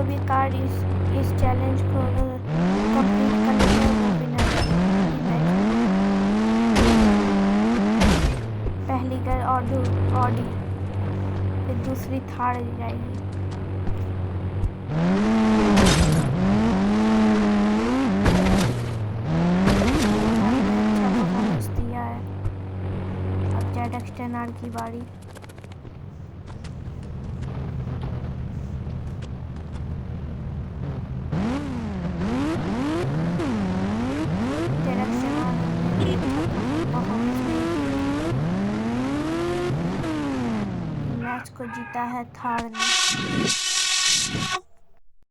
जो भी कार इस चैलेंज को कंप्लीट कर लेगा वो विनर है। पहली कार ऑडी, फिर दूसरी थार जाएगी। अच्छा परफॉर्मेंस दिया है। अब ZX-10R की बारी। मैच को जीता है थार ने।